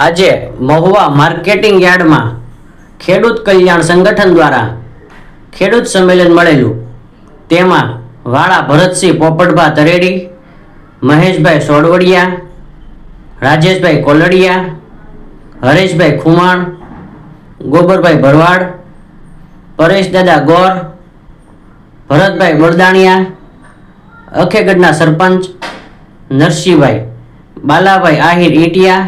આજે મહુવા માર્કેટિંગ યાર્ડમાં ખેડૂત કલ્યાણ સંગઠન દ્વારા ખેડૂત સંમેલન મળેલું। તેમાં વાળા ભરતસિંહ પોપટભા તરેડી, મહેશભાઈ સોડવડિયા, રાજેશભાઈ કોલડિયા, હરેશભાઈ ખુમાણ, ગોબરભાઈ ભરવાડ, પરેશદાદા ગોર, ભરતભાઈ બળદાણિયા, અખેગઢના સરપંચ નરસિંહભાઈ, બાલાભાઈ આહિર ઈટિયા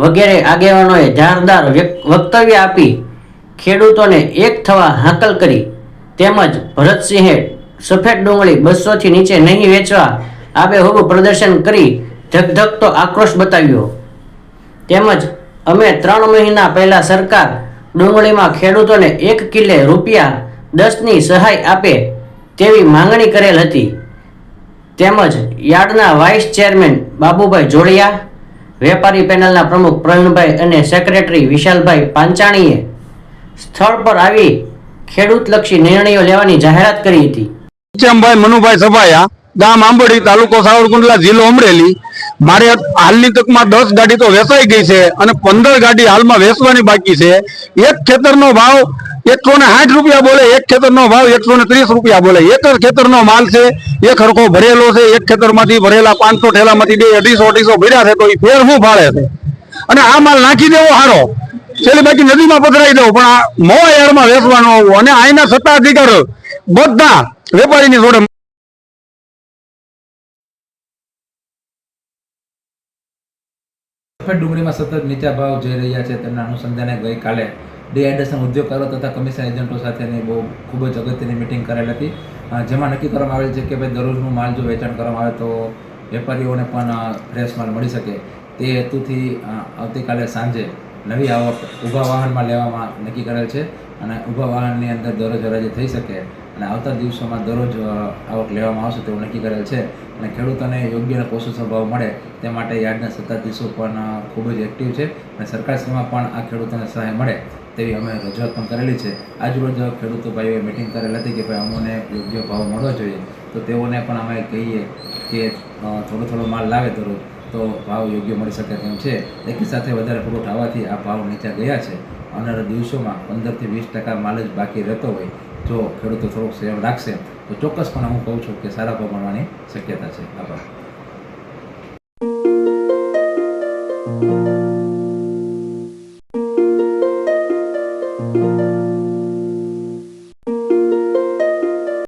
વગેરે આગેવાનોએ ધારદાર વક્તવ્ય આપી ખેડૂતોને એક થવા હાકલ કરી। તેમજ ભરતસિંહે સફેદ ડુંગળી 200 થી નીચે નહીં વેચવા આબેહૂબ પ્રદર્શન કરી ધગધગતો આક્રોશ બતાવ્યો। તેમજ અમે 3 મહિના પહેલા સરકાર ડુંગળીમાં ખેડૂતોને 1 કિલે ₹10ની સહાય આપે તેવી માંગણી કરેલ હતી। તેમજ યાર્ડના વાઇસ ચેરમેન બાબુભાઈ જોડિયા, વેપારી પેનલના પ્રમુખ પ્રવીણભાઈ અને સેક્રેટરી વિશાલભાઈ પાંચાણીએ સ્થળ પર આવી ખેડૂતલક્ષી નિર્ણયો લેવાની જાહેરાત કરી હતી। શ્યામભાઈ મનુભાઈ સભાયા, ગામ આંબોડી, તાલુકો સાવરકુંડલા, જિલ્લો અમરેલી। મારે હાલની તકમાં 10 ગાડી તો વેચાઈ ગઈ છે અને 15 ગાડી હાલમાં વેચવાની બાકી છે। એક ખેતરનો ભાવ 160 બોલે, એક ખેતરનો ભાવ 130 બોલે। એક જ ખેતરનો માલ છે, એક હરખો ભરેલો છે। એક ખેતરમાંથી ભરેલા 500 ઠેલામાંથી 250 ભર્યા છે, તો એ ફેર શું ફાળે છે? અને આ માલ નાખી દેવો હારો, છેલ્લી બાકી નદીમાં પધરાઈ દેવો, પણ આ મોવા યાર્ડમાં વેચવાનો આવવો અને આના સત્તાધિકાર બધા વેપારીની જોડે। સફેદ ડુંગળીમાં સતત નીચા ભાવ જઈ રહ્યા છે, તેમના અનુસંધાને ગઈકાલે ડીહાઇડ્રેશન ઉદ્યોગકારો તથા કમિશન એજન્ટો સાથેની ખૂબ જ અગત્યની મિટિંગ કરેલ હતી, જેમાં નક્કી કરવામાં આવેલ છે કે ભાઈ દરરોજનું માલ જો વેચાણ કરવામાં આવે તો વેપારીઓને પણ ફ્રેશ માલ મળી શકે। તે હેતુથી આવતીકાલે સાંજે નવી આવક ઊભા વાહનમાં લેવામાં નક્કી કરેલ છે અને ઊભા વાહનની અંદર દરરોજ હરાજી થઈ શકે અને આવતા દિવસોમાં દરરોજ આવક લેવામાં આવશે તેવું નક્કી કરેલ છે। અને ખેડૂતોને યોગ્ય અને પોષક ભાવ મળે તે માટે યાર્ડના સત્તાધીશો પણ ખૂબ જ એક્ટિવ છે અને સરકારશ્રીમાં પણ આ ખેડૂતોને સહાય મળે તેવી અમે રજૂઆત પણ કરેલી છે। આજરોજ ખેડૂતો ભાઈઓએ મિટિંગ કરેલ હતી કે ભાઈ અમોને યોગ્ય ભાવ મળવો જોઈએ, તો તેઓને પણ અમે કહીએ કે થોડો માલ લાવે દરરોજ તો ભાવ યોગ્ય મળી શકે તેમ છે। એકી સાથે વધારે પુરવઠો આવવાથી આ ભાવ નીચે ગયા છે। આવનારા દિવસોમાં 15 થી 20% માલ જ બાકી રહેતો હોય, જો ખેડૂતો થોડોક સેવ રાખશે તો ચોક્કસપણે હું કહું છું કે સારા ભાવ મળવાની શક્યતા છે। આભાર।